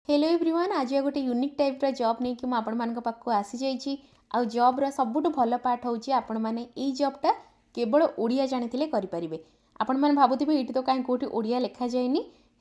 Hello everyone आज गोटे unique type job नहीं कि आपण मान पाखक आसी जाइए आ जॉब्र सबुठ भल पार्ट हूँ आपण मैंने यही जॉबटा केवल ओडिया जानी करेंगे। आपण मैंने भावुवे ये तो कहीं कौटी ओडिया लिखा जाए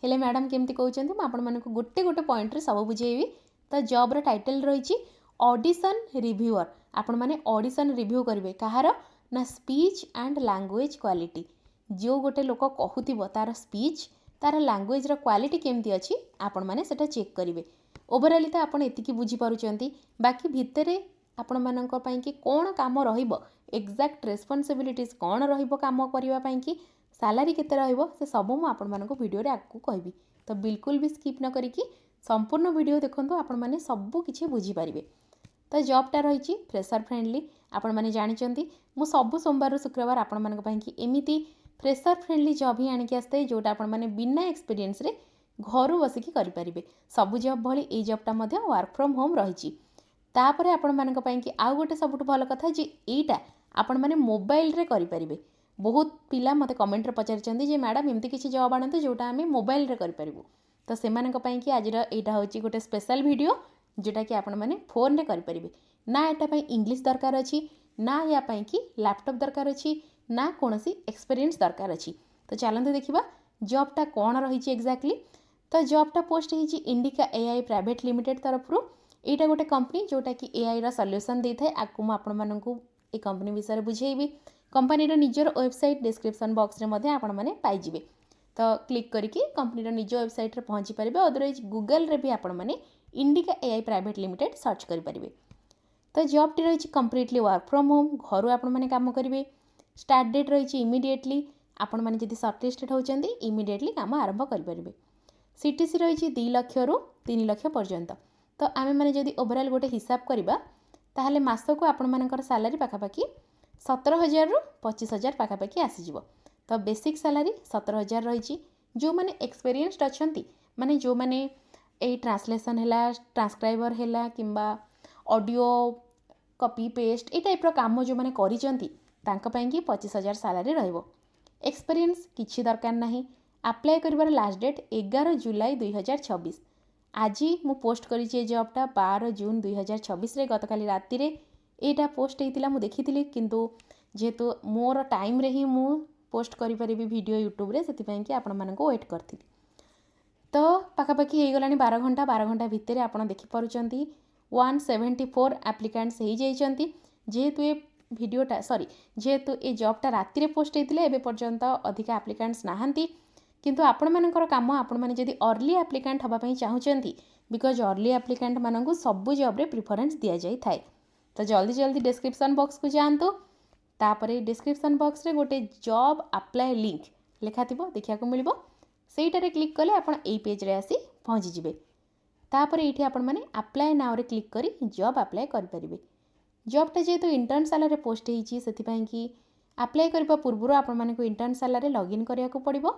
हेले मैडम केमती कहते आपण मानक गोटे गोटे पॉइंट सब बुझेबी। तो जॉब्र टाइटल रही ऑडिशन रिव्यूअर। आपण मैंने ऑडिशन रिव्यू करेंगे कहार ना स्पीच एंड लैंग्वेज क्वालिटी। जो गोटे लोक कहूब तार स्पीच तार लैंग्वेज क्वालिटी केमती अच्छी आपण मैंने सेटा चेक करेंगे। ओवरऑल तो आपड़ एति बुझीपारुंट बाकी भितर आपण मान कौन काम एक्जाक्ट रेस्पॉन्सिबिलिटीज कौन रम करने की सैलरी केते से सब मुझे भिडियो आगू कहबी। तो बिल्कुल भी स्किप न करी संपूर्ण वीडियो देखो आपण मैंने सब किसी बुझीपारे। तो जॉबटा रही फ्रेशर फ्रेंडली। आपण मैंने जानते मु सब सोमवार शुक्रवार आपण मान एमती फ्रेशर फ्रेंडली जॉब ही आणिक आसता है जोटा आपण मैंने बिना एक्सपीरियंस रे घर बसिकी करेंगे। सबू जॉब भली ये जॉबटा वर्क फ्रॉम होम रही। तापर आपण मानक आउ गोटे सबुठ भल कथा जे एटा आपण मैंने मोबाइल रे करेंगे। बहुत पिला मते कमेंट रे पचारिचंदी जे मैडम एमती किसी जॉब आणते जोटा आम मोबाइल रे करें। तो से आज यहाँ हूँ गोटे स्पेशल वीडियो जोटा कि आपण मैंने फोन रे करेंगे। ना यहाँ इंग्लिश दरकार अच्छी ना या कि लैपटॉप दरकार अच्छी ना कौन सी एक्सपीरियंस दरकार अच्छी। तो चलते देखा जॉबटा कौन रही एक्जाक्टली। तो जॉबटा पोस्ट होती इंडिका एआई प्राइवेट लिमिटेड तरफ यहाँ गोटे कंपनी जोटा कि एआई रा सॉल्यूशन देता है। आपको मुझे कंपनी विषय बुझेबी। कंपनी निजर वेबसाइट डिस्क्रिप्शन बॉक्स रे आपण मैंने पाइबे। तो क्लिक करके कंपनी निज वेबसाइट रे पहुँची पारे। अदरवाइज गूगल रे भी आपण मैंने indica AI private limited search करेंगे। तो जॉबटी रही कंप्लीटली वर्क फ्रॉम होम घर आपण मैंने काम करेंगे। स्टार्ट डेट रही इमिडिएटली आपण मैंने जब सर्टलिस्टेड होती इमिडिएटली काम आरंभ करेंगे। सीटीसी रही 2 लाख रु 3 लाख पर्यंत। तो आम मैंने जब ओवरऑल गोटे हिसाब करवा ताहले मास को आपण मानकर सैलरी पाखापाखि 17,000 रु 25,000 पाखापाखि आसीज। तो बेसिक सैलरी 17,000 रही। जो मैंने एक्सपीरियंस्ड अच्छा माने जो मैंने यही ट्रांसलेसन है ट्रांसक्राइबर है कि ऑडियो कॉपी पेस्ट ये टाइप काम जो मैंने करी 25,000 सैलरी रहिबो। एक्सपीरियंस किछि दरकार नहीं। अप्लाई करिवार लास्ट डेट 11 जुलाई 2026। आज मु पोस्ट करी जॉबटा 12 जून 2026 रे गतकाली राति रे एटा पोस्ट होइतिला मु देखिथिली किंतु जेहेतु मोर टाइम रे ही मु पोस्ट करि परिबी वीडियो यूट्यूब रे सेति कि आपण मानको वेट करथिली। तो पाखापाखि हो गलानी 12 घंटा भितर आपण देखि पारुचंती 174 एप्लिकेंट्स हो जाइछंती। जेहेतु ये वीडियोटा सॉरी जेहेतु ये जॉबटा राति रे पोस्ट होइतिले एबे पर्यंत अधिक एप्लिकेंट्स नाहंती। किंतु आपण मानकर काम आपण माने जदि अर्ली एप्लिकेंट हबा पई चाहुचंती बिकॉज अर्ली एप्लिकेंट मानकु सब जॉब रे प्रेफरेंस दिया जाई थाए। तो जल्दी जल्दी डिस्क्रिप्शन बॉक्स को जांतु। तापरे डिस्क्रिप्शन बॉक्स रे गोटे जॉब अप्लाई लिंक लिखा थिबो देखिया को मिलिबो। सेइटारे क्लिक कले आपण एई पेज रे आसी पहुंची जिवे। तापरे एठी आपण माने अप्लाई नाउ रे क्लिक करी जॉब अप्लाई कर परिबे। जॉबटा जेहेतु इंटर्नशाला रे पोस्ट होईची सेथिपाई कि अप्लाई करबा पूर्व आपण माने को इंटर्नशाला रे लॉगिन करिया को पड़िबो।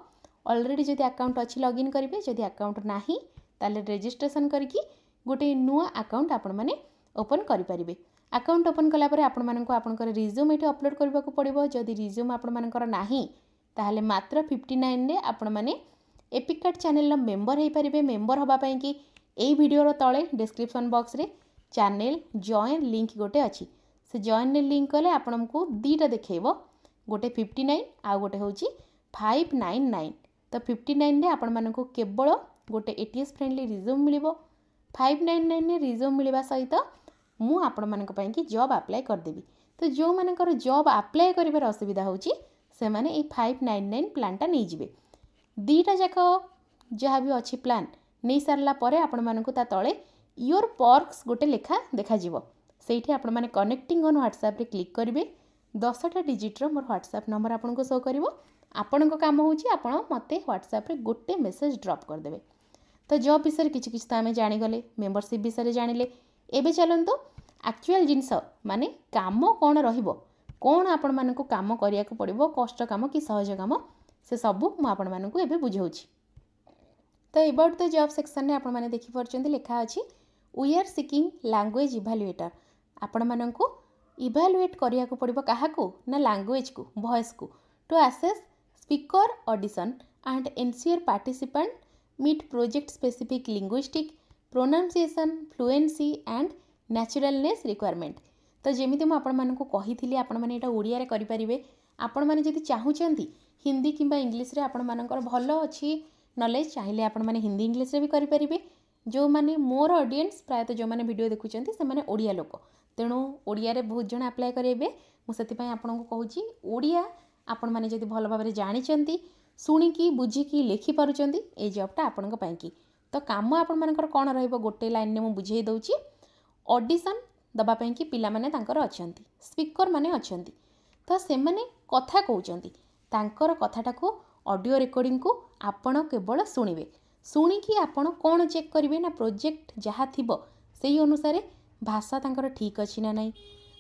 ऑलरेडी जदि अकाउंट अच्छी लॉगिन करेंगे जदि अकाउंट नाही ताले रजिस्ट्रेशन करके गोटे नुआ अकाउंट आपण माने ओपन करेंगे। अकाउंट ओपन कला परे आपण मानक आपनकर रिज्यूम एठी अपलोड करबा को पड़िबो। जदि रिज्यूम आपण मानकर नाही ताहले मात्र 59 रे आपण माने एपिक कार्ड चैनल मेंबर हो पारे। मेंबर हबा पई कि एई वीडियो तले डिस्क्रिप्शन बॉक्स रे चैनल जॉइन लिंक गोटे अच्छी से जॉइन लिंक कले आपको दीटा देखो गोटे 59 आ गोटे हूँ 599। तो 59 रे आपण मानक केवल गोटे एटीएस फ्रेंडली रिज्यूम मिलिबो। 599 रे रिज्यूम मिलवा सहित मु आपण मानक पई कि जॉब अप्लाई करदेबी। तो जो मानकर जॉब अप्लाई करिवार असुविधा होची से माने ए 599 प्लानटा नहीं जिवे। दीटा जाक जहाँ भी अच्छी प्लान नहीं सारला परे आपण मानक ता तले योर पर्क्स गोटे लेखा देखा जिवो। सेठी आपण माने कनेक्टिंग ऑन व्हाट्सएप रे क्लिक करिवे। 10टा डिजिट रो मोर व्हाट्सएप नंबर आपनको शो करिवो। आपण को काम होची आपण मते व्हाट्सएप रे गोटे मेसेज ड्रॉप कर देबे। तो जॉब विषय किछि किछि आमे जानि गले मेंबरशिप विषय जानिले। एबे चलंतो एक्चुअल जिंस माने काम कोन रहिबो कोन आपण मानकु काम करिया को पड़िबो कष्ट काम कि सहज काम से सब मु आपण मानकु एबे बुझौछि। तो अबाउट द जॉब सेक्शन ने आपण माने देखि परचंदी लिखा अछि we are seeking language evaluator. आपण मानकु इवैल्यूएट करिया को पड़िबो काहाकू ना लैंग्वेज को वॉइस को to assess speaker audition and ensure participant meet project specific linguistic pronunciation fluency and naturalness requirement. तो जमी मुझे कही आपण मैंने ओडिया करेंगे। आपण मैंने जदि चाहूँगी हिंदी कि इंग्लीश रे आपण मानकर भल अच्छी नॉलेज चाहिए आपण मैंने हिंदी इंग्लीश रे भी करेंगे। जो मैंने मोर ऑडियंस प्रायतः जो मैंने वीडियो देखुं से मैंने ओडिया लोक, तेणु ओडिया रे बहुत जन अप्लाई करेंगे। मुझे आपको कहूँ ओडिया आपण मैंने जदि भल भाव जानी शुणिकी बुझिकी लेखिपार ये जॉबटा आपण की। तो काम आपण मानकर कौन रहिबो गोटे लाइन में मुझे बुझे दूची। ऑडिशन दबापाई कि पिला माने तांकर अछंती, स्पीकर माने अछंती, तो से माने कथा कहउचंती तांकर कथाटा को ऑडियो रिकॉर्डिंग को आपण केवल शुणिबे। शुणिकी आपण कौन चेक करेंगे ना प्रोजेक्ट जहाँ थिबो सेही अनुसार भाषा तांकर ठीक अच्छी ना नहीं,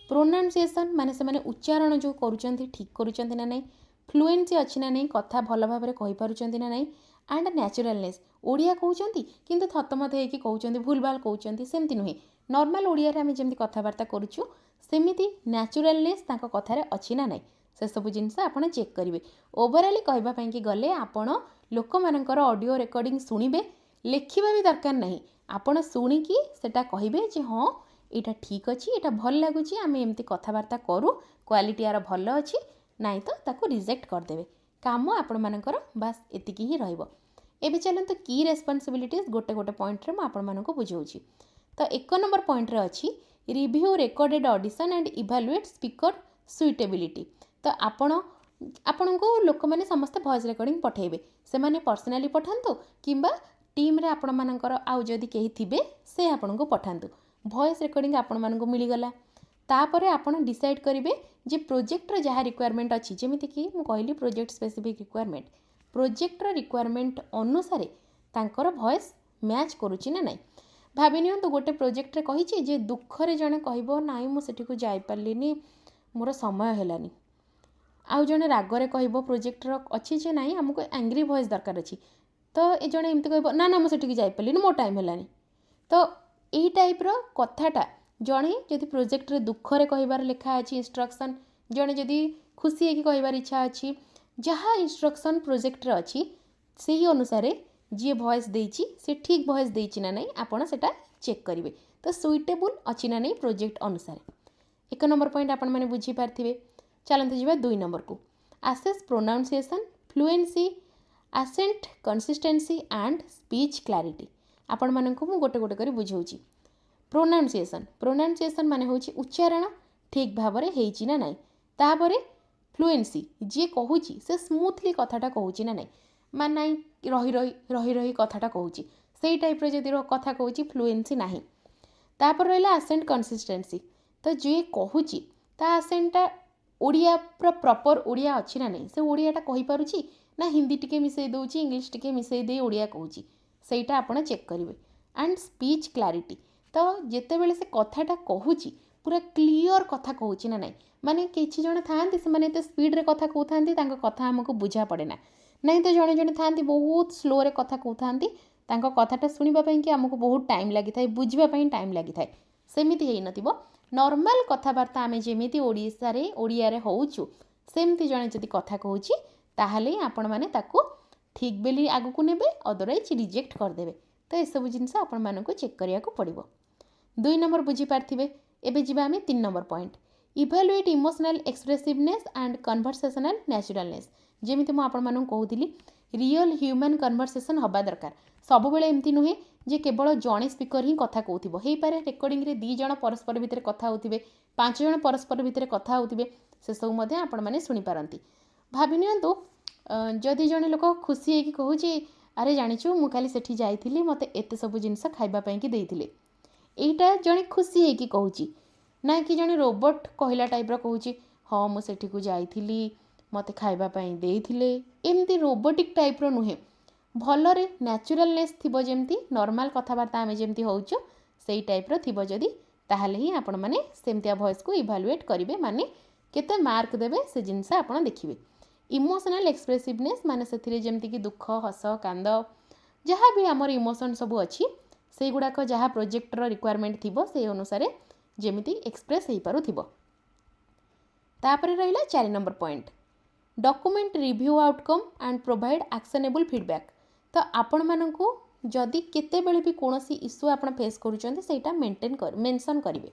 प्रोनाउंसिएशन माने से माने उच्चारण जो करूचंती ठीक करूचंती ना नहीं, फ्लुएंसी अच्छी ना नहीं कथा भल भाव में कहि पारुचंती ना नहीं, एंड नेचुरलनेस ओडिया कहउचंती किंतु थतमत हेकि कहउचंती भूल भाल कहउचंती सेमती नुहे। नॉर्मल ओडिया रे आमे जेमती कथाबार्ता करूछु सेमिति नेचुरलनेस तांको कथारे अच्छी ना नहीं से सब जिनस आपण चेक करेंगे। ओवरऑली कहबा पई कि गले आपण लोक मानकर ऑडियो रिकॉर्डिंग शुणिबे, लेखिबा भी दरकार नहीं, आपण शुणिकी सेटा कहिबे जे हाँ एटा ठीक अच्छी एटा भल लगुच आम एमती कथबार्ता करूँ क्वालिटी यार भल अच्छी नाई तो ताको रिजेक्ट करदेवे। काम आपण मानकर बास एतिकी ही रहिबो। एबे चलंतु की रेस्पॉन्सिबिलिटीज गोटे गोटे पॉइंट रे म आपण मानको बुझाउची। तो 1 नंबर पॉइंट रे अछि review recorded audition and evaluate speaker suitability. तो आपण को लोक माने समस्त वॉइस रिकॉर्डिंग पठेबे, से माने पर्सनली पठांतु किंबा टीम रे आपण मानकर आउ जदि केही थिबे से आपण को पठांतु। वॉइस रिकॉर्डिंग आपण मानको मिली गला तापरे आपण डिसाइड करेंगे जे प्रोजेक्ट रे जहाँ रिक्वायरमेंट अच्छी जमीती कि मु कहली प्रोजेक्ट स्पेसिफिक रिक्वायरमेंट, प्रोजेक्ट रो रिक्वायरमेंट अनुसार तांकर वॉइस मैच करूची ना नहीं। भाभी नियंतु गोटे प्रोजेक्ट रे कहिछि जे दुख रे जने कहबो नाई मु सेठी को जाई पारलिनी मोर समय हेलानी, आउ जने रागरे कहबो प्रोजेक्ट रो अच्छी जे नाई हमको एंग्री वॉइस दरकार अछि, तो ए जने एमती कहबो ना ना मु सेठी को जाई पारलिनी मो टाइम हेलानी। तो एही टाइप रो कथाटा जड़े जदि प्रोजेक्ट रे दुख रे कहिबार लेखा अच्छी इंस्ट्रक्शन, जड़े जदि खुशी है कि कहिबार इच्छा अच्छी जहाँ इंस्ट्रक्शन प्रोजेक्ट रे अच्छी से अनुसार जी वॉइस देइछि से ठीक वॉइस देइछि ना नहीं आपण सेटा चेक करेंगे। तो सुइटेबल अच्छी ना नहीं प्रोजेक्ट अनुसार। 1 नंबर पॉइंट आपण माने बुझी पारथिबे। चलंतु जिबा 2 नंबर को assess pronunciation fluency accent consistency and speech clarity. आपण मानकु मु गोटे गोटे करी बुझाउछि। प्रोनाउंसिएशन माने होछि उच्चारण ठीक भाव में हेइछि ना नहीं, तापरे फ्लुएंसी जी कहूची से स्मूथली कथाटा कहूची ना नहीं, मान नाई रही रही कथाटा कहूची सेही टाइप रे जदि कथा कहूची फ्लुएंसी नाही। तापर रहिला एसेंट कंसिस्टेंसी, तो जे कहूची ता एसेंटटा ओडिया प्रॉपर ओडिया अच्छी ना नहीं, से ओडियाटा कहि पारुची ना हिंदी टिके मिसई दउची इंग्लिश टिके मिसई दे ओडिया कहूची सेटा आपण चेक करिवे। एंड स्पीच क्लैरिटी, तो जिते बेले से कथाटा कहूची पूरा क्लियर कथा कहूची ना नहीं, माने किछि जण थांती से माने ते स्पीड रे कथा कहउथांती तांको कथा हमको बुझा पड़े ना, नहीं तो जणे जणे थांती बहुत स्लो रे कथा कहउथांती तांको कथाटा सुनिबा पई कि हमको बहुत टाइम लागि थाए, बुझिबा पई टाइम लागि थाए। सेमिति हेइ नथिबो नॉर्मल कथाबार्ता आमे जेमिति ओडिसा रे ओडिया रे होउछु सेमिति जणे जदि कथा कहूची ताहाले आपण माने ताको ठीक बेली आगु को नेबे, अदरवाइज रिजेक्ट कर देबे। तो ये सब जिनस आपण मानको चेक करिया को पड़िबो। 2 नंबर बुझी पारथिबे। एबे जिबा आमे 3 number point evaluate emotional expressiveness and conversational naturalness. जेमिति मु आपण मानन कहउतिली रियल ह्यूमन कन्वर्सेशन हबा दरकार। सब बेले एमती नुहे जे केवल जणे स्पीकर ही कथा कहउथिबो, हेइ पारे रेकॉर्डिंग रे 2 जण परस्पर भितर कथा होथिबे, 5 जण परस्पर भितर कथा होथिबे, से सब मध्ये आपण माने सुनि पारंती। भाबि नियंतु जदि जणे लोक खुशी है कि कहूची अरे जानिछु मु खाली सेठी जाइथिली मते एते सब जिंस खाइबा पई कि देइथिले, एइटा जणे खुशी है कि कहूची ना कि जणे रोबोट कहला टाइप रो कहूची हाँ मु सेठी को जाइथिली मते खाइबा पई देइथिले, एमती रोबोटिक टाइप रो नुहे। भलरे नेचुरलनेस थिबो जेमती नॉर्मल कथाबार्ता आमे जेमती होउचो सेही टाइप रो थिबो जदि ताहाले ही आपण माने सेमतिया वॉइस को इवैल्यूएट करिवे, माने केते मार्क देबे से जिंस आपण देखिबे। इमोशनल एक्सप्रेसिवनेस माने सेथिरे जेमती कि दुख हस कांद जहाँ भी आमर इमोशन सब अच्छी से गुड़ाक जहाँ प्रोजेक्टर रिक्वायरमेंट थिबो से अनुसार जेमिति एक्सप्रेस हो पारुथिबो। तापरे रहिला 4 number point document review outcome and provide actionable feedback. तो आपण मानकु जदि केतेबेले भी कौन इश्यू आप फेस करूटा मेंशन करेंगे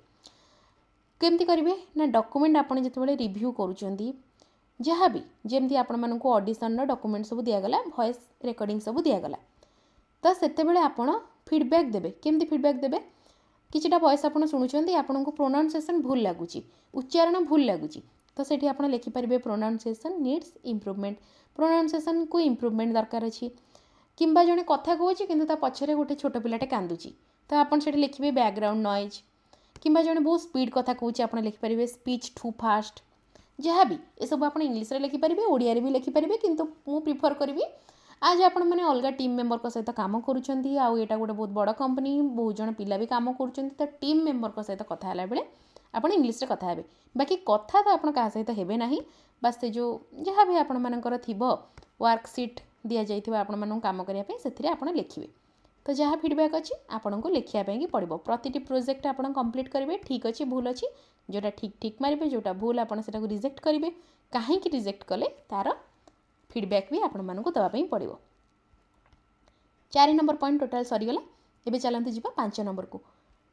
केमती करेंगे ना डॉक्यूमेंट आप जो रिव्यू करूँ जहाँ भी जमती आपण ऑडिशन डॉक्यूमेंट सब दिगला वॉइस रिकॉर्डिंग सब दिगला तो सेतेबेले आपण फीडबैक देबे केमती फीडबैक देबे किछिटा वॉइस आपण शुणुचंदी आपनको प्रोनाउंसिएशन भूल लागुची उच्चारण भूल लागुची तो सेठी आपण लिखि परिबे प्रोनाउंसिएशन नीड्स इम्प्रूवमेंट प्रोनाउंसिएशन को इम्प्रूवमेंट दरकार अछि किंबा जने कथा कहूची किंतु ता पछरे गोटे छोट पिलाटे कांदुची तो आपण सेठी लिखिबे बैकग्राउंड नॉइज किंबा जने बहुत स्पीड कथा कहूची आपण लिखि परिबे स्पीच टू फास्ट जहाँ भी ये सब आप इंग्लिश रे लिखिपारे ओडिया भी लिखिपारे किंतु मु प्रिफर करी आज आपण मैंने अलग टीम मेंबर सहित काम करुँच आईटा गोटे बहुत बड़ कंपनी बहुत जन पिला भी काम कर टीम मेंबर सहित कथा है बेले आप इंग्लिश रे कथा हे बाकी कथा तो आप क्या सहित हेबे ना बास से जो जहाँ भी आपण मानकर थिबो वर्कशीट दि जाइथिबा आपण मानन काम करने से आप लिखिए तो जहाँ फीडबैक अच्छी आपन को लिखापी पड़ो प्रति प्रोजेक्ट आप कंप्लीट करेंगे ठीक अच्छे भूल अच्छी जोटा ठीक ठीक मारे जोटा भूल आप रिजेक्ट करेंगे कहीं रिजेक्ट कले तार फीडबैक भी आपण मानक देवाई पड़ो 4 नंबर पॉइंट टोटाल सरीगला एबे चलते जी 5 नंबर को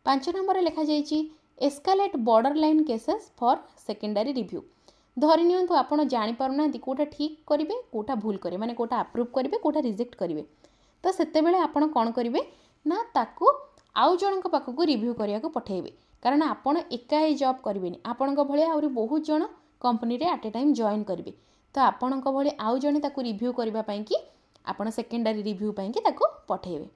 5 नंबर लिखा जाइए escalate border line cases for secondary review धरी नियंतु आपण जानि पारुना कोटा ठीक करेंगे कोटा भूल करेंगे माने कोटा अप्रूव करेंगे कोटा रिजेक्ट करेंगे तो सेतेबेले आपण कौन करेंगे ना ताकू आउ जनक पाखक रिव्यू करने को पठेबे कारण आपण एका ही जॉब करेंगे आपण भाई आहरी बहुत जन कंपनी रे एट ए टाइम जॉइन करेंगे तो आपण भाई आउ जने ताकू रिव्यू करने कि आपण सेकेंडरी रिव्यू पाई ताकू पठेबे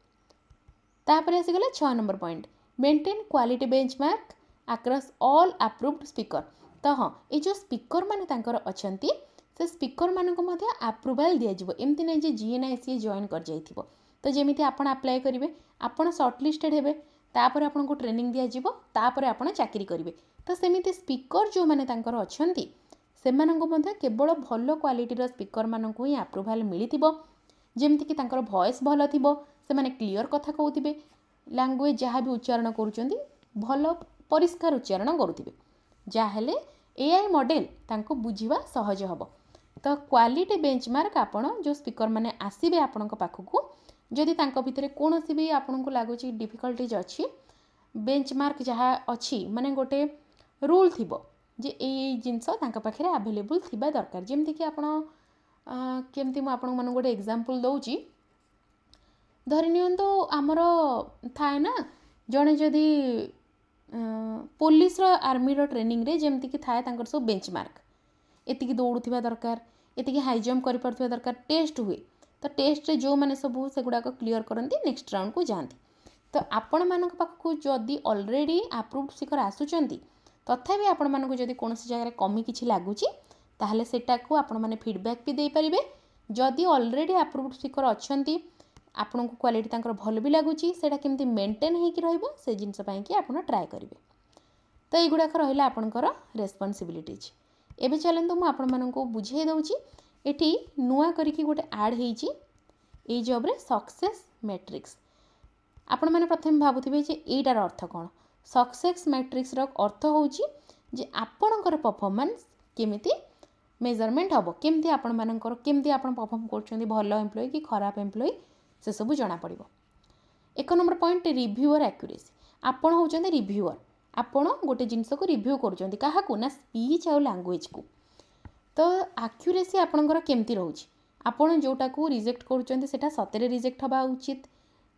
तापर आसीगला 6 number point maintain quality benchmark across all approved speaker तो हाँ ये जो स्पीकर माने तांकर अछंती से स्पीकर मानक मध्य अप्रूवाल दिज्व एमती ना जे GNICA जॉइन कर जाइथिबो तो जेमिति आपण अप्लाई करेंगे आपण सर्टलिस्टेड हेबे तापर आपन को ट्रेनिंग दिज्व तापर आपण चाकरी करेंगे तो सेमिति स्पीकर जो माने तांकर अछंती सेमानक मध्य केवल भल क्वालिटीर स्पीकर मानक ही अप्रूवाल मिलिथिबो जेमिति कि तांकर वॉइस भल थिबो से माने क्लियर कथा कहउथिबे लैंग्वेज जहाँ भी उच्चारण करूचंदी भल परिष्कार उच्चारण करुथिबे जाहेले AI मॉडल तांको बुझिबा सहज हबो तो क्वालिटी बेंचमार्क आपण जो स्पीकर माने आसीबे आपण पाखकू जदि तांको भितरे कोनोसी भी आपण को लागुची डिफिकल्टीज अछि बेंचमार्क जहाँ अछि माने गोटे रूल थिबो जे ए जिंस तांका पाखरे अवेलेबल थिबा दरकार जेमति कि आपण केमति म आपण मन गोटे एग्जांपल दउची धरि नियंतो हमर थाए ना जणे जदि पुलिस रो आर्मी रो ट्रेनिंग रे जेमति कि थाए तांकर सब बेंचमार्क एतिकी दौड़ुथिबा दरकार एतिकी हाई जंप करि परथिबा दरकार टेस्ट हुए तो टेस्ट रे जो माने सब सेगुडा को क्लियर करंती नेक्स्ट राउंड को जांती तो आपण मानक पाखकू जदि ऑलरेडी अप्रूव्ड स्पीकर आसुचंती तथापि आपण मानक जदि कोनोसी जगह कमी किछि लागुची ताहले सेटा को आपण माने फीडबैक भी दे परिबे जदि ऑलरेडी अप्रूव्ड स्पीकर अछंती आपण को क्वालिटी तांकर भल भी लागुची सेटा केमती मेंटेन हेकि रहइबो से जिंस पई कि आपण ट्राई करिवे तो एगुडा रहिला आपणकर रेस्पॉन्सिबिलिटीज एबे चलंतु मु आपण मानक बुझे दउची एठी नुआ करिकि गोटे ऐड हेइची ए जॉब रे सक्सेस मैट्रिक्स आपण माने प्रथम भाबुथिबे जे एटार अर्थ कोन सक्सेस मैट्रिक्स रो अर्थ होउची जे आपणकर परफॉर्मेंस केमिति मेजरमेंट हबो केमती आपण मानकर केमती आपण परफॉर्म करछंदी भलो एम्प्लॉय कि खराब एम्प्लॉय से सब जना पड़िबो 1 नंबर पॉइंट रिव्यूअर एक्यूरेसी आपण होउचंदी रिव्यूअर आपण गोटे जिंस को रिव्यू करूचंदी काहा को ना स्पीच आ लैंग्वेज को तो एक्यूरेसी आपणकर केमती रहउची आपण जोटा को रिजेक्ट करूचंदी सेटा सतेरे रिजेक्ट हबा उचित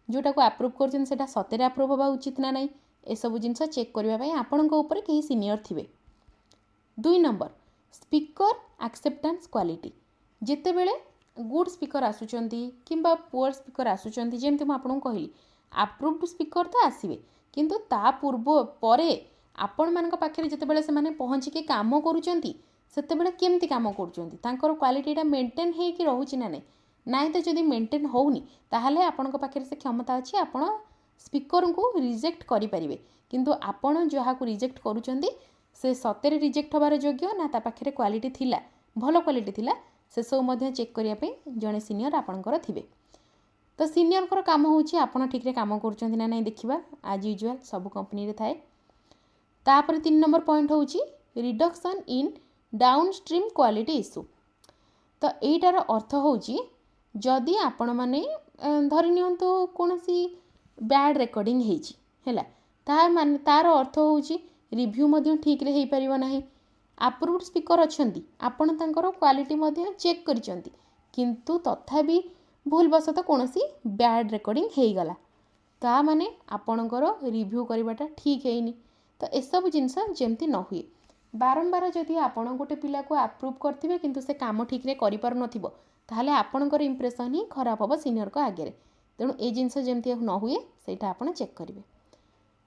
जोटा को अप्रूव करूचंदी सेटा सतेरे अप्रूव हबा उचित ना नहीं ए सब जिंस चेक करबा पई आपणक ऊपर केही सीनियर थिबे 2 नंबर स्पीकर एक्सेप्टेंस क्वालिटी जिते बेले गुड स्पीकर आसुचंती किंबा पुअर स्पीकर आसुचंती जेमति म आपन कहली अप्रूव्ड स्पीकर तो आसीबे किंतु ता पूर्व परे आपण मानक पाखरे जते बेले से माने पहुंची के काम करूचंती सेते बेले केमति काम करूचंती तांकर क्वालिटीटा मेंटेन हे कि रहउची ना नाही तो जदि मेंटेन होउनी ताहाले आपन पाखरे से क्षमता अछि आपण स्पीकर को रिजेक्ट करि परिबे किंतु आपण जहा को रिजेक्ट करूचंती से सतेरे रिजेक्ट होबार योग्य ना ता पाखरे क्वालिटी थिला भलो क्वालिटी थिला से सब मध्य चेक करिया पे जने सीनियर आपणकर थिबे तो सीनियर कर काम होउची आपण ठीक रे काम करूचंती ना नाही देखिबा आज यूजुअल सब कंपनी रे थाए तापर 3 नंबर पॉइंट होउची reduction in downstream quality issue तो एटार अर्थ होउची जदि आपण माने ଧରି ନିଅନ୍ତୁ କୌଣସି ବ୍ୟାଡ଼୍ ରେକର୍ଡ଼ିଂ ହେଇଛି ହେଲା, ତାର ଅର୍ଥ ହେଉଛି ରିଭ୍ୟୁ ମଧ୍ୟ ଠିକ୍ରେ ହେଇପାରିବ ନାହିଁ। ଆପ୍ରୁଭ୍ଡ ସ୍ପିକର୍ ଅଛନ୍ତି, ଆପଣ ତାଙ୍କର କ୍ୱାଲିଟି ମଧ୍ୟ ଚେକ୍ କରିଛନ୍ତି, କିନ୍ତୁ ତଥାପି ଭୁଲବଶତଃ କୌଣସି ବ୍ୟାଡ଼୍ ରେକର୍ଡ଼ିଂ ହେଇଗଲା, ତା ମାନେ ଆପଣଙ୍କର ରିଭ୍ୟୁ କରିବାଟା ଠିକ୍ ହେଇନି। ତ ଏସବୁ ଜିନିଷ ଯେମିତି ନ ହୁଏ। ବାରମ୍ବାର ଯଦି ଆପଣ ଗୋଟେ ପିଲାକୁ ଆପ୍ରୁଭ୍ କରିଥିବେ କିନ୍ତୁ ସେ କାମ ଠିକ୍ରେ କରିପାରୁନଥିବ, ତାହେଲେ ଆପଣଙ୍କର ଇମ୍ପ୍ରେସନ୍ ହିଁ ଖରାପ ହେବ ସିନିୟରଙ୍କ ଆଗରେ। ତେଣୁ ଏ ଜିନିଷ ଯେମିତି ନ ହୁଏ ସେଇଟା ଆପଣ ଚେକ୍ କରିବେ।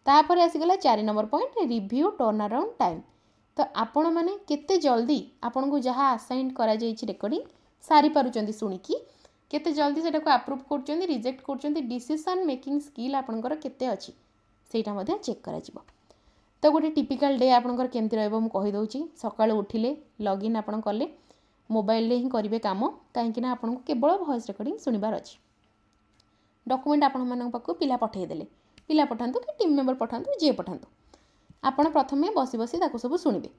ତାପରେ ଆସିଗଲା 4 number point, review turn around time. ତ ଆପଣମାନେ କେତେ ଜଲ୍ଦି ଆପଣଙ୍କୁ ଯାହା ଆସାଇନ୍ କରାଯାଇଛି ରେକର୍ଡ଼ିଂ ସାରିପାରୁଛନ୍ତି ଶୁଣିକି, କେତେ ଜଲ୍ଦି ସେଟାକୁ ଆପ୍ରୁଭ୍ କରୁଛନ୍ତି, ରିଜେକ୍ଟ କରୁଛନ୍ତି, ଡିସିସନ୍ ମେକିଂ ସ୍କିଲ୍ ଆପଣଙ୍କର କେତେ ଅଛି ସେଇଟା ମଧ୍ୟ ଚେକ୍ କରାଯିବ। ତ ଗୋଟେ ଟିପିକାଲ୍ ଡେ ଆପଣଙ୍କର କେମିତି ରହିବ ମୁଁ କହିଦେଉଛି। ସକାଳୁ ଉଠିଲେ ଲଗ୍ଇନ୍ ଆପଣ କଲେ, ମୋବାଇଲରେ ହିଁ କରିବେ କାମ, କାହିଁକିନା ଆପଣଙ୍କୁ କେବଳ ଭଏସ୍ ରେକର୍ଡ଼ିଂ ଶୁଣିବାର ଅଛି। ଡକୁମେଣ୍ଟ ଆପଣମାନଙ୍କ ପାଖକୁ ପିଲା ପଠାଇଦେଲେ, ପିଲା ପଠାନ୍ତୁ କି ଟିମ୍ ମେମ୍ବର ପଠାନ୍ତୁ, ଯିଏ ପଠାନ୍ତୁ, ଆପଣ ପ୍ରଥମେ ବସି ବସି ତାକୁ ସବୁ ଶୁଣିବେ,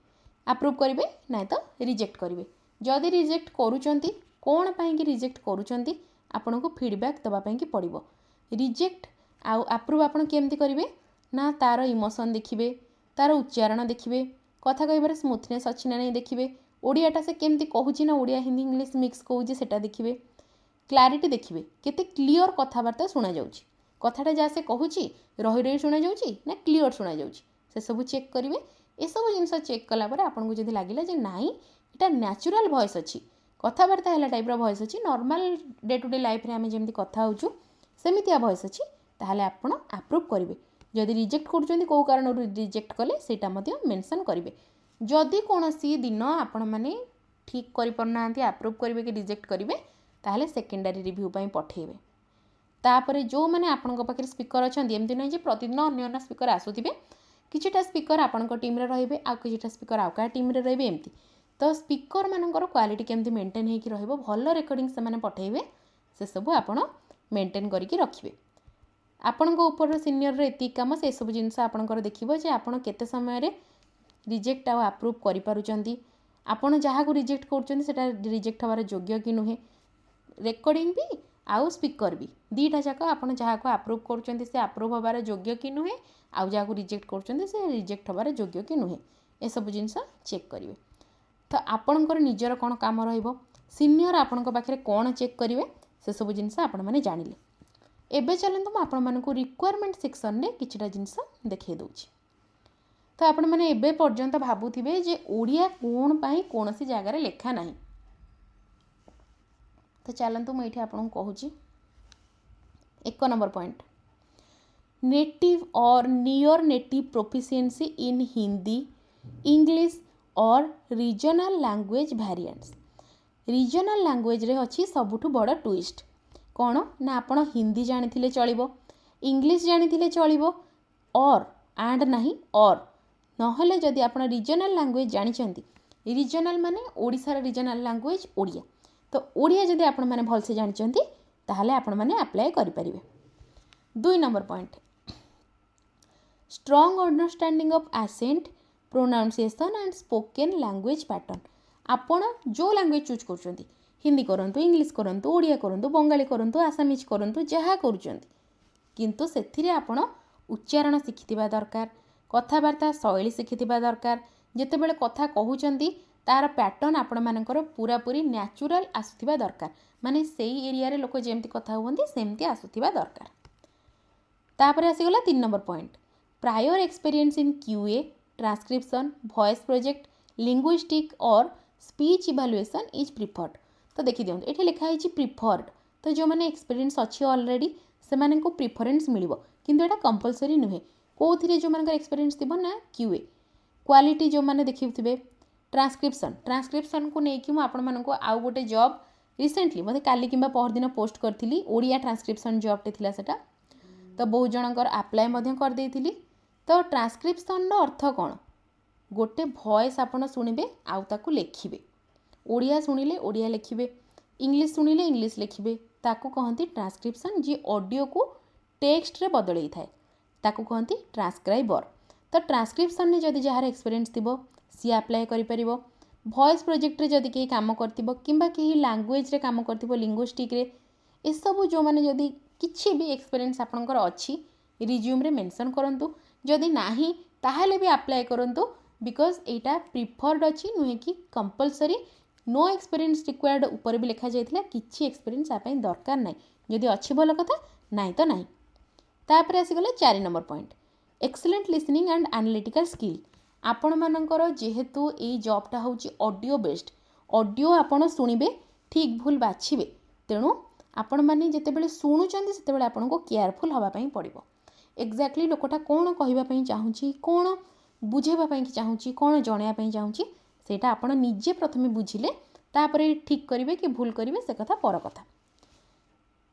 ଆପ୍ରୁଭ୍ କରିବେ, ନାଇଁ ତ ରିଜେକ୍ଟ କରିବେ। ଯଦି ରିଜେକ୍ଟ କରୁଛନ୍ତି, କ'ଣ ପାଇଁକି ରିଜେକ୍ଟ କରୁଛନ୍ତି ଆପଣଙ୍କୁ ଫିଡ଼ବ୍ୟାକ୍ ଦେବା ପାଇଁକି ପଡ଼ିବ। ରିଜେକ୍ଟ ଆଉ ଆପ୍ରୁଭ୍ ଆପଣ କେମିତି କରିବେ ନା ତା'ର ଇମୋସନ୍ ଦେଖିବେ, ତା'ର ଉଚ୍ଚାରଣ ଦେଖିବେ, କଥା କହିବାରେ ସ୍ମୁଥନେସ୍ ଅଛି ନା ନାହିଁ ଦେଖିବେ, ଓଡ଼ିଆଟା ସେ କେମିତି କହୁଛି ନା ଓଡ଼ିଆ ହିନ୍ଦୀ ଇଂଲିଶ ମିକ୍ସ କହୁଛି ସେଟା ଦେଖିବେ, କ୍ଲାରିଟି ଦେଖିବେ, କେତେ କ୍ଲିଅର୍ କଥାବାର୍ତ୍ତା ଶୁଣାଯାଉଛି, କଥାଟା ଯାହା ସେ କହୁଛି ରହି ରହି ଶୁଣାଯାଉଛି ନା କ୍ଲିଅର୍ ଶୁଣାଯାଉଛି, ସେସବୁ ଚେକ୍ କରିବେ। ଏସବୁ ଜିନିଷ ଚେକ୍ କଲା ପରେ ଆପଣଙ୍କୁ ଯଦି ଲାଗିଲା ଯେ ନାଇଁ ଏଇଟା ନ୍ୟାଚୁରାଲ୍ ଭଏସ୍ ଅଛି, କଥାବାର୍ତ୍ତା ହେଲା ଟାଇପ୍ର ଭଏସ୍ ଅଛି, ନର୍ମାଲ୍ ଡେ ଟୁ ଡେ ଲାଇଫ୍ରେ ଆମେ ଯେମିତି କଥା ହେଉଛୁ ସେମିତିଆ ଭଏସ୍ ଅଛି, ତାହେଲେ ଆପଣ ଆପ୍ରୁଭ୍ କରିବେ। ଯଦି ରିଜେକ୍ଟ କରୁଛନ୍ତି କେଉଁ କାରଣରୁ ରିଜେକ୍ଟ କଲେ ସେଇଟା ମଧ୍ୟ ମେନସନ୍ କରିବେ। ଯଦି କୌଣସି ଦିନ ଆପଣମାନେ ଠିକ୍ କରିପାରୁନାହାନ୍ତି ଆପ୍ରୁଭ୍ କରିବେ କି ରିଜେକ୍ଟ କରିବେ, ତାହେଲେ ସେକେଣ୍ଡାରୀ ରିଭ୍ୟୁ ପାଇଁ ପଠାଇବେ। ତାପରେ ଯେଉଁମାନେ ଆପଣଙ୍କ ପାଖରେ ସ୍ପିକର୍ ଅଛନ୍ତି, ଏମିତି ନାହିଁ ଯେ ପ୍ରତିଦିନ ଅନ୍ୟ ଅନ୍ୟ ସ୍ପିକର୍ ଆସୁଥିବେ, କିଛିଟା ସ୍ପିକର୍ ଆପଣଙ୍କ ଟିମ୍ରେ ରହିବେ, ଆଉ କିଛିଟା ସ୍ପିକର୍ ଆଉ କାହା ଟିମ୍ରେ ରହିବେ, ଏମିତି। ତ ସ୍ପିକର୍ମାନଙ୍କର କ୍ୱାଲିଟି କେମିତି ମେଣ୍ଟେନ୍ ହେଇକି ରହିବ, ଭଲ ରେକର୍ଡ଼ିଂ ସେମାନେ ପଠାଇବେ, ସେସବୁ ଆପଣ ମେଣ୍ଟେନ୍ କରିକି ରଖିବେ। ଆପଣଙ୍କ ଉପର ସିନିୟରର ଏତିକି କାମ, ସେସବୁ ଜିନିଷ ଆପଣଙ୍କର ଦେଖିବ ଯେ ଆପଣ କେତେ ସମୟରେ ରିଜେକ୍ଟ ଆଉ ଆପ୍ରୁଭ୍ କରିପାରୁଛନ୍ତି, ଆପଣ ଯାହାକୁ ରିଜେକ୍ଟ କରୁଛନ୍ତି ସେଟା ରିଜେକ୍ଟ ହେବାର ଯୋଗ୍ୟ କି ନୁହେଁ, ରେକର୍ଡ଼ିଂ ବି ଆଉ ସ୍ପିକର୍ ବି ଦୁଇଟା ଯାକ ଆପଣ ଯାହାକୁ ଆପ୍ରୁଭ୍ କରୁଛନ୍ତି ସେ ଆପ୍ରୁଭ୍ ହେବାର ଯୋଗ୍ୟ କି ନୁହେଁ, ଆଉ ଯାହାକୁ ରିଜେକ୍ଟ କରୁଛନ୍ତି ସେ ରିଜେକ୍ଟ ହେବାର ଯୋଗ୍ୟ କି ନୁହେଁ, ଏସବୁ ଜିନିଷ ଚେକ୍ କରିବେ। ତ ଆପଣଙ୍କର ନିଜର କ'ଣ କାମ ରହିବ, ସିନିୟର ଆପଣଙ୍କ ପାଖରେ କ'ଣ ଚେକ୍ କରିବେ, ସେସବୁ ଜିନିଷ ଆପଣମାନେ ଜାଣିଲେ। ଏବେ ଚାଲନ୍ତୁ ମୁଁ ଆପଣମାନଙ୍କୁ ରିକ୍ୱାରମେଣ୍ଟ ସେକ୍ସନରେ କିଛିଟା ଜିନିଷ ଦେଖାଇ ଦେଉଛି। ତ ଆପଣମାନେ ଏବେ ପର୍ଯ୍ୟନ୍ତ ଭାବୁଥିବେ ଯେ ଓଡ଼ିଆ କ'ଣ ପାଇଁ କୌଣସି ଜାଗାରେ ଲେଖା ନାହିଁ। ତ ଚାଲନ୍ତୁ ମୁଁ ଏଇଠି ଆପଣଙ୍କୁ କହୁଛି। 1 number point, native or near native proficiency in Hindi, English or regional language variants. ରିଜନାଲ୍ ଲାଙ୍ଗୁଏଜ୍ରେ ଅଛି ସବୁଠୁ ବଡ଼ ଟୁଇଷ୍ଟ। କ'ଣ ନା ଆପଣ ହିନ୍ଦୀ ଜାଣିଥିଲେ ଚଳିବ, ଇଂଲିଶ ଜାଣିଥିଲେ ଚଳିବ, ଅର୍ ଆଣ୍ଡ ନାହିଁ ଅର୍, ନହେଲେ ଯଦି ଆପଣ ରିଜନାଲ୍ ଲାଙ୍ଗୁଏଜ୍ ଜାଣିଛନ୍ତି, ରିଜନାଲ୍ ମାନେ ଓଡ଼ିଶାର ରିଜନାଲ୍ ଲାଙ୍ଗୁଏଜ୍ ଓଡ଼ିଆ, ତ ଓଡ଼ିଆ ଯଦି ଆପଣମାନେ ଭଲସେ ଜାଣିଛନ୍ତି ତାହେଲେ ଆପଣମାନେ ଆପ୍ଲାଏ କରିପାରିବେ। 2 number point, strong understanding of accent, pronunciation and spoken language pattern. ଆପଣ ଯେଉଁ ଲାଙ୍ଗୁଏଜ୍ ଚୁଜ୍ କରୁଛନ୍ତି, ହିନ୍ଦୀ କରନ୍ତୁ, ଇଂଲିଶ କରନ୍ତୁ, ଓଡ଼ିଆ କରନ୍ତୁ, ବଙ୍ଗାଳୀ କରନ୍ତୁ, ଆସାମିଜ୍ କରନ୍ତୁ, ଯାହା କରୁଛନ୍ତି, କିନ୍ତୁ ସେଥିରେ ଆପଣ ଉଚ୍ଚାରଣ ଶିଖିଥିବା ଦରକାର, କଥାବାର୍ତ୍ତା ଶୈଳୀ ଶିଖିଥିବା ଦରକାର, ଯେତେବେଳେ କଥା କହୁଛନ୍ତି ତା'ର ପ୍ୟାଟର୍ନ ଆପଣମାନଙ୍କର ପୁରାପୁରି ନ୍ୟାଚୁରାଲ୍ ଆସୁଥିବା ଦରକାର, ମାନେ ସେଇ ଏରିଆରେ ଲୋକ ଯେମିତି କଥା ହୁଅନ୍ତି ସେମିତି ଆସୁଥିବା ଦରକାର। ତାପରେ ଆସିଗଲା 3 number point, prior experience in QA, transcription, voice project, linguistic or speech evaluation is preferred. ତ ଦେଖିଦିଅନ୍ତୁ ଏଠି ଲେଖା ହେଇଛି ପ୍ରିଫର୍ଡ, ତ ଯେଉଁମାନେ ଏକ୍ସପିରିଏନ୍ସ ଅଛି ଅଲରେଡ଼ି ସେମାନଙ୍କୁ ପ୍ରିଫରେନ୍ସ ମିଳିବ, କିନ୍ତୁ ଏଇଟା କମ୍ପଲସରି ନୁହେଁ। କେଉଁଥିରେ ଯେଉଁମାନଙ୍କର ଏକ୍ସପିରିଏନ୍ସ ଥିବ ନା QA, କ୍ୱାଲିଟି ଯେଉଁମାନେ ଦେଖିଥିବେ, ଟ୍ରାନ୍ସକ୍ରିପ୍ସନ୍କୁ ନେଇକି ମୁଁ ଆପଣମାନଙ୍କୁ ଆଉ ଗୋଟେ ଜବ୍ ରିସେଣ୍ଟଲି ମୋତେ କାଲି କିମ୍ବା ପହରଦିନ ପୋଷ୍ଟ କରିଥିଲି, ଓଡ଼ିଆ ଟ୍ରାନ୍ସକ୍ରିପ୍ସନ୍ ଜବ୍ଟେ ଥିଲା ସେଟା, ତ ବହୁତ ଜଣଙ୍କର ଆପ୍ଲାଏ ମଧ୍ୟ କରିଦେଇଥିଲି। ତ ଟ୍ରାନ୍ସକ୍ରିପ୍ସନ୍ର ଅର୍ଥ କ'ଣ, ଗୋଟେ ଭଏସ୍ ଆପଣ ଶୁଣିବେ ଆଉ ତାକୁ ଲେଖିବେ, ଓଡ଼ିଆ ଶୁଣିଲେ ଓଡ଼ିଆ ଲେଖିବେ, ଇଂଲିଶ ଶୁଣିଲେ ଇଂଲିଶ ଲେଖିବେ, ତାକୁ କହନ୍ତି ଟ୍ରାନ୍ସକ୍ରିପ୍ସନ୍। ଯିଏ ଅଡ଼ିଓକୁ ଟେକ୍ସଟରେ ବଦଳେଇଥାଏ ତାକୁ କହନ୍ତି ଟ୍ରାନ୍ସକ୍ରାଇବର୍। ତ ଟ୍ରାନ୍ସକ୍ରିପ୍ସନ୍ରେ ଯଦି ଯାହାର ଏକ୍ସପିରିଏନ୍ସ ଥିବ ସିଏ ଆପ୍ଲାଏ କରିପାରିବ। ଭଏସ୍ ପ୍ରୋଜେକ୍ଟରେ ଯଦି କେହି କାମ କରିଥିବ କିମ୍ବା କେହି ଲାଙ୍ଗୁଏଜ୍ରେ କାମ କରିଥିବ, ଲିଙ୍ଗୁଇଷ୍ଟିକ୍ରେ, एसबू जो मैंने जदि किसी भी एक्सपीरियंस आपंकर अच्छी रिज्यूम रे मेंशन करंतु जदि नाही ताहले भी अप्लाई करंतु बिकॉज एटा प्रिफर्ड अच्छी नुहे कि कंपलसरी नो एक्सपीरियंस रिक्वायर्ड ऊपर भी लिखा जाइथिला किछि एक्सपीरियंस आप दरकार नाही जदि अच्छी भल कथा नाही तो नाही। तापर आसीगला 4 number point excellent listening and analytical skill. आपण मानकर जेहेतु ये जॉबटा होची ऑडियो बेस्ड ऑडियो आपण शुणिबे ठीक भूल बाछिबे तेणु आपण माने जेतेबेले शुणुचंदी सेतेबेले आपनको केयरफुल हवा पई पड़िबो एक्जाक्टली लोकटा कोन कहिबा पई चाहूची कोन बुझेबा पई चाहूची कोन जणैया पई चाहूची सेटा आपण निजे प्रथमे बुझिले तापरे ठीक करिवे कि भूल करिवे से कथा पर कथा।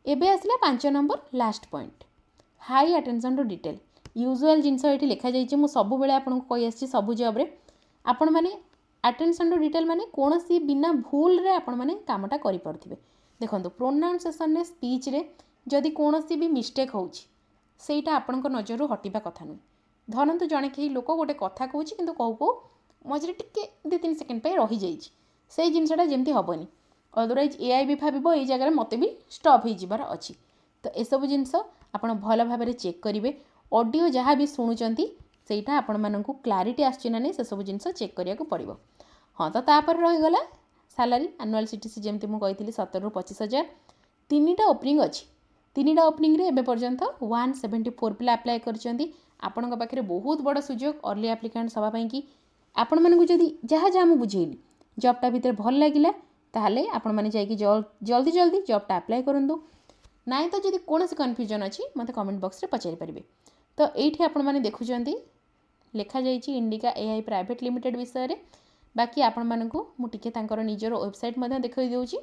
एबे आसला 5 number last point high attention to detail. Usual जिनस ये लिखा जाइए मुझे सब बेले आपको कही आसी सब जॉब रे आपण मैंने अटेंशन टू डिटेल माने कौन सी बिना भूल रे आपण मैंने कामटा करि परथिबे। देखंतु प्रोनाउंसिएशन ने स्पीच रे जदि कौन सी भी मिस्टेक होउची सेटा आपणको नजर हटिबा कथा नुहे। धरंतु जणे कहीं लोक गोटे कथा कहूची किंतु कहू कहू मझे टिके 2-3 सेकेंड पे रही जाइए से जिनसटा जेमती हेनी अदरवाइज एआई भी भाव ये जगह मत भी स्टॉप हो जबार अच्छी। तो यू जिनस आपड़ भल भाव चेक करेंगे ऑडियो जहाँ भी शुणुंट सेटा आपण मानक क्लारिटी आसछि ना नहीं से सब जिनस चेक करिया को पड़िबो। हाँ तो तापर रहीगला सैलरी एनुअल सीटीसी जमती मुझे 17 ରୁ 25,000 3टा ओपनिंग अच्छी 3टा ओपनिंग रे एबे पर्यंत 174 पिला अप्लाई करछंती। आपणक पाखे बहुत बड़ सुजोग अर्ली एप्लिकेंट सभा पई कि आपण मानक जदि जहाँ जहाँ मुझे बुझेली जॉबटा भितर भल लगिला ताहले आपण माने जाइए जल्दी जल्दी जॉबटा अप्लाई करंतु नाई तो जदि कौन कन्फ्यूजन अच्छी मत कमेंट बॉक्स रे पचारि पारिबे। तो ये आपण माने देखुचंती लिखा जाइए इंडिका एआई प्राइवेट लिमिटेड विषय रे बाकी आपण मानकु मु टिके तांकर निजर वेबसाइट मध्ये देखै देउची।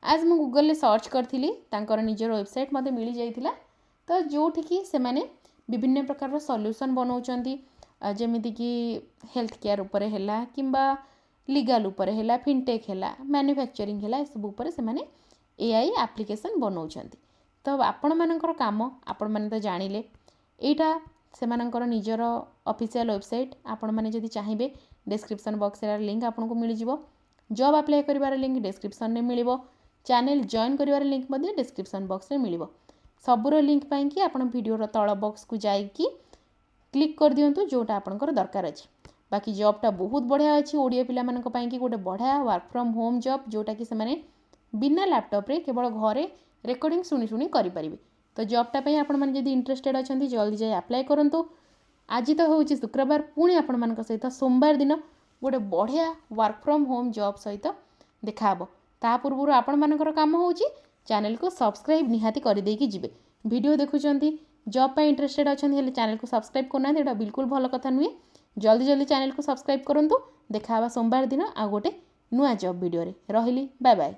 आज मु गूगल रे सर्च करथिली तांकर निजर वेबसाइट मध्ये मिली जाइथिला। तो जोठी कि से माने विभिन्न प्रकार सॉल्यूशन बनाउचंती जेमिति कि हेल्थ केयर उपरे हैला किंबा लीगल उपरे हैला फिनटेक हैला मैन्युफैक्चरिंग हैला ए सब उपरे से माने एआई एप्लिकेशन बनाउचंती। तो आपण मानकर काम आपण माने तो जानिले एटा से मानकर निजर ऑफिशियल वेबसाइट आपण माने जदि चाहिबे डिस्क्रिप्शन बॉक्स रे लिंक आपनको मिल जिवो। जॉब अप्लाई करिवार लिंक डिस्क्रिप्शन रे मिलिवो। चैनल जॉइन करिवार लिंक मध्ये डिस्क्रिप्शन बॉक्स रे मिलिवो। सबुर लिंक पाई कि आपण वीडियो रो तळ बॉक्स को जाई कि क्लिक कर दियंतु जोटा आपनकर दरकार अछि। बाकी जॉबटा बहुत बढ़िया अच्छी ओडिया पिला मानक पाई कि गोटे बढ़िया वर्क फ्रॉम होम जॉब जोटा कि से माने बिना लैपटॉप रे केवल घरे रेकॉर्डिंग सुनी सुनी करि परिबे। तो जॉबटा पई आपण माने जदि इंटरेस्टेड अछंती जल्दी जाय अप्लाई करंतु। आज तो होउची शुक्रवार पुणी आपण मानक सहित सोमवार दिन गोटे बढ़िया वर्क फ्रॉम होम जॉब सहित देखा हबो। ता पूर्व आपण मानकर काम होउची चैनल को सब्सक्राइब निहाती कर देकी जिवे। वीडियो देखुचंती जॉब पे इंटरेस्टेड अछंती हेले चैनल को सब्सक्राइब करना एटा बिल्कुल भल कथा नुहे। जल्दी जल्दी चैनल को सब्सक्राइब करंतु। देखा हबा सोमवार दिन आ गोटे नुआ जॉब वीडियो रे। रहिली बाय बाय।